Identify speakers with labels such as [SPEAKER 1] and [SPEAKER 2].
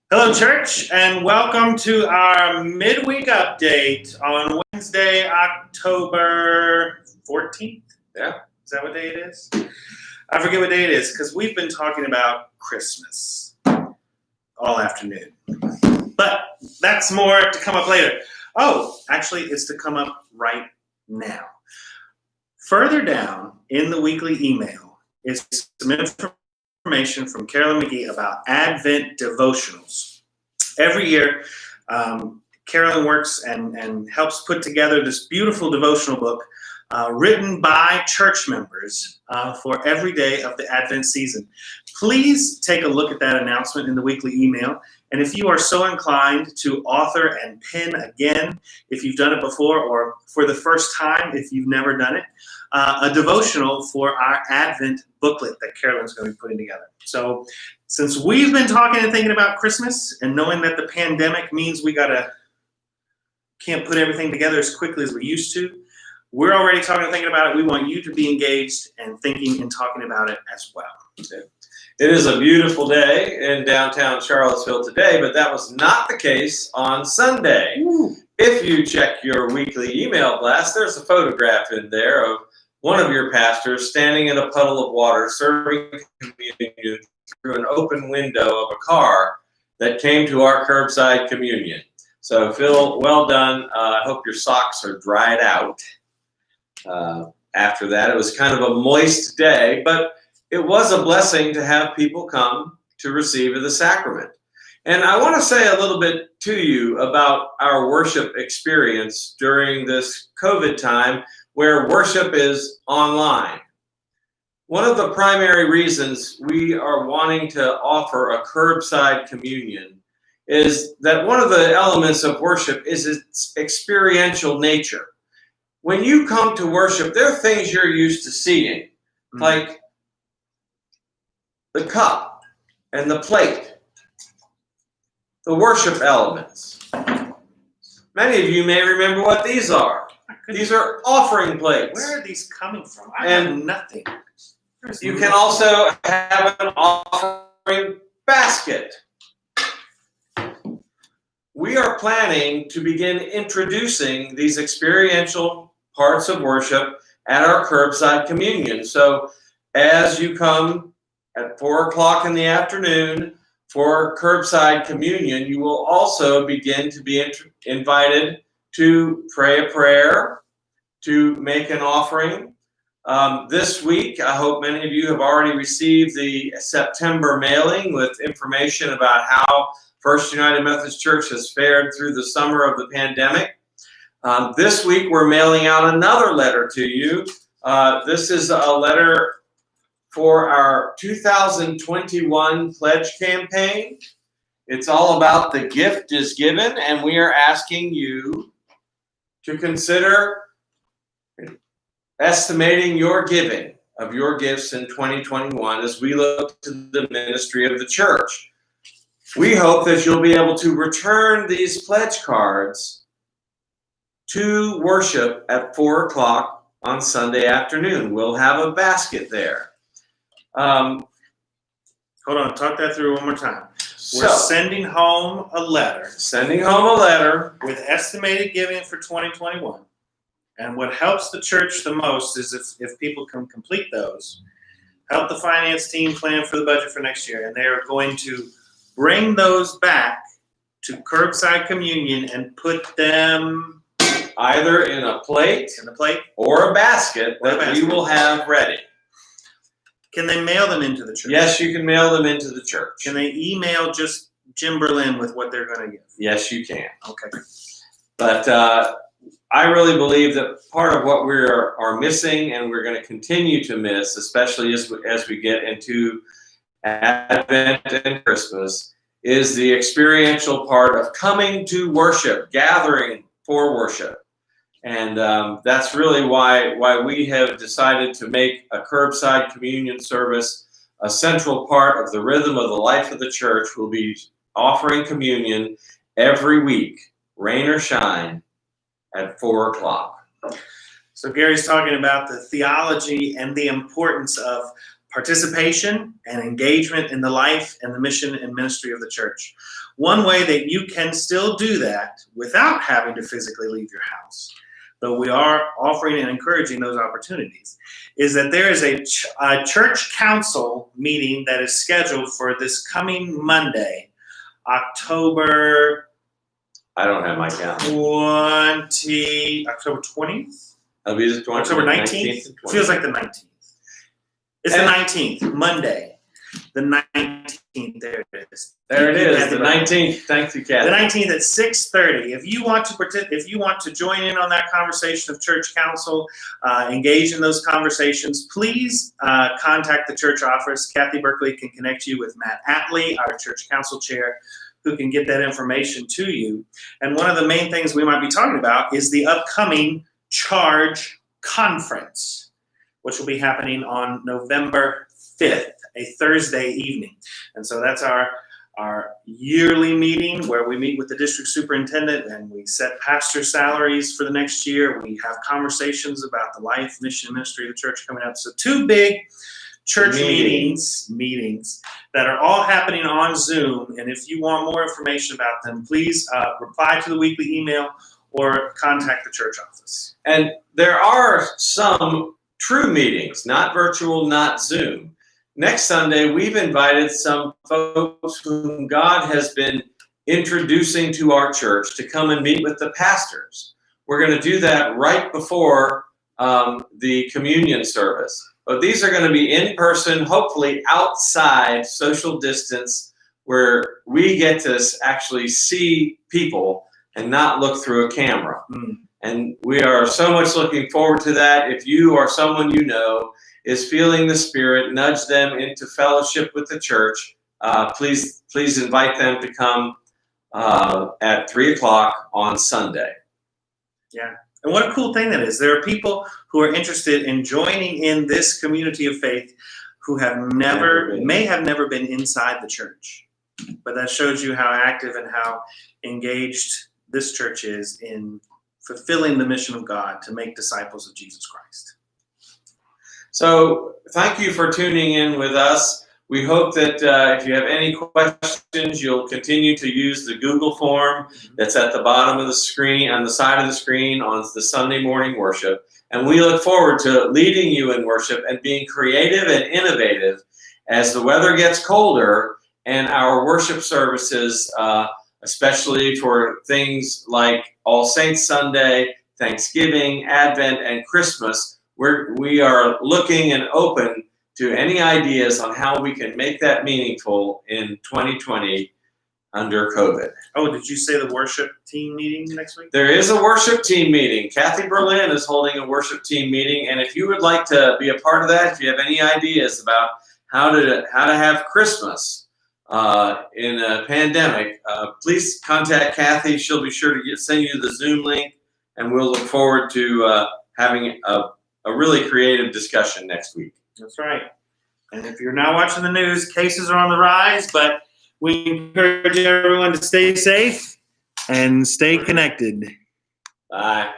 [SPEAKER 1] Hello, church, and welcome to our midweek update on Wednesday, October 14th. Yeah, is that what day it is? I forget what day it is because we've been talking about Christmas all afternoon. But that's more to come up later. Oh, actually, it's to come up right now. Further down in the weekly email is some information from Carolyn McGee about Advent devotionals. Every year, Carolyn works and helps put together this beautiful devotional book written by church members for every day of the Advent season. Please take a look at that announcement in the weekly email. And if you are so inclined to author and pen again, if you've done it before, or for the first time, if you've never done it, a devotional for our Advent booklet that Carolyn's going to be putting together. So since we've been talking and thinking about Christmas and knowing that the pandemic means we can't put everything together as quickly as we used to, we're already talking and thinking about it. We want you to be engaged and thinking and talking about it as well.
[SPEAKER 2] It is a beautiful day in downtown Charlottesville today, but that was not the case on Sunday.
[SPEAKER 1] Ooh.
[SPEAKER 2] If you check your weekly email blast, there's a photograph in there of one of your pastors standing in a puddle of water serving communion through an open window of a car that came to our curbside communion. So Phil, well done. I hope your socks are dried out. After that, it was kind of a moist day, but it was a blessing to have people come to receive the sacrament. And I want to say a little bit to you about our worship experience during this COVID time where worship is online. One of the primary reasons we are wanting to offer a curbside communion is that one of the elements of worship is its experiential nature. When you come to worship, there are things you're used to seeing, like the cup and the plate, the worship elements. Many of you may remember what these are. These are offering plates.
[SPEAKER 1] Where are these coming from? I have nothing.
[SPEAKER 2] You can also have an offering basket. We are planning to begin introducing these experiential parts of worship at our curbside communion. So as you come at 4 o'clock in the afternoon for curbside communion, you will also begin to be invited to pray a prayer, to make an offering. This week, I hope many of you have already received the September mailing with information about how First United Methodist Church has fared through the summer of the pandemic. This week, we're mailing out another letter to you. This is a letter for our 2021 pledge campaign. It's all about the gift is given, and we are asking you to consider estimating your giving of your gifts in 2021 as we look to the ministry of the church. We hope that you'll be able to return these pledge cards to worship at 4 o'clock on Sunday afternoon. We'll have a basket there.
[SPEAKER 1] Hold on, talk that through one more time. We're sending home a letter.
[SPEAKER 2] Sending home a letter
[SPEAKER 1] with estimated giving for 2021. And what helps the church the most is if people can complete those, help the finance team plan for the budget for next year. And they are going to bring those back to curbside communion and put them
[SPEAKER 2] either in a plate, or a basket that we will have ready.
[SPEAKER 1] Can they mail them into the church?
[SPEAKER 2] Yes, you can mail them into the church.
[SPEAKER 1] Can they email just Jim Berlin with what they're going to give?
[SPEAKER 2] Yes, you can.
[SPEAKER 1] Okay.
[SPEAKER 2] But I really believe that part of what we are missing, and we're going to continue to miss, especially as we get into Advent and Christmas, is the experiential part of coming to worship, gathering for worship. And that's really why we have decided to make a curbside communion service a central part of the rhythm of the life of the church. We'll be offering communion every week, rain or shine, at 4 o'clock.
[SPEAKER 1] So Gary's talking about the theology and the importance of participation and engagement in the life and the mission and ministry of the church. One way that you can still do that without having to physically leave your house, though we are offering and encouraging those opportunities, is that there is a church council meeting that is scheduled for this coming Monday, October...
[SPEAKER 2] I don't have my calendar.
[SPEAKER 1] October 20th?
[SPEAKER 2] It'll be the 20th.
[SPEAKER 1] October 19th? Feels like the 19th. It's the 19th, Monday. The 19th, there it is.
[SPEAKER 2] There it is, the 19th. Thank you, Kathy.
[SPEAKER 1] The 19th at 6:30. If you want to join in on that conversation of church council, engage in those conversations, please contact the church office. Kathy Berkeley can connect you with Matt Atley, our church council chair, who can get that information to you. And one of the main things we might be talking about is the upcoming Charge Conference, which will be happening on November 5th, a Thursday evening. And so that's our yearly meeting where we meet with the district superintendent and we set pastor salaries for the next year. We have conversations about the life, mission, and ministry of the church coming up. So 2 big church meetings that are all happening on Zoom. And if you want more information about them, please reply to the weekly email or contact the church office.
[SPEAKER 2] And there are some true meetings, not virtual, not Zoom. Next Sunday, we've invited some folks whom God has been introducing to our church to come and meet with the pastors. We're going to do that right before the communion service. But these are going to be in person, hopefully outside, social distance, where we get to actually see people and not look through a camera. And we are so much looking forward to that. If you or someone you know is feeling the Spirit, nudge them into fellowship with the church. Please invite them to come at 3 o'clock on Sunday.
[SPEAKER 1] Yeah. And what a cool thing that is. There are people who are interested in joining in this community of faith who may have never been inside the church. But that shows you how active and how engaged this church is in fulfilling the mission of God to make disciples of Jesus Christ.
[SPEAKER 2] So thank you for tuning in with us. We hope that if you have any questions, you'll continue to use the Google form that's at the bottom of the screen, on the side of the screen on the Sunday morning worship. And we look forward to leading you in worship and being creative and innovative as the weather gets colder and our worship services, especially for things like All Saints Sunday, Thanksgiving, Advent, and Christmas, we are looking and open to any ideas on how we can make that meaningful in 2020 under COVID.
[SPEAKER 1] Oh, did you say the worship team meeting next week?
[SPEAKER 2] There is a worship team meeting. Kathy Berlin is holding a worship team meeting, and if you would like to be a part of that, if you have any ideas about how to have Christmas in a pandemic, please contact Kathy. She'll be sure to send you the Zoom link, and we'll look forward to having a really creative discussion next week.
[SPEAKER 1] That's right. And if you're now watching the news, cases are on the rise, but we encourage everyone to stay safe and stay connected.
[SPEAKER 2] Bye.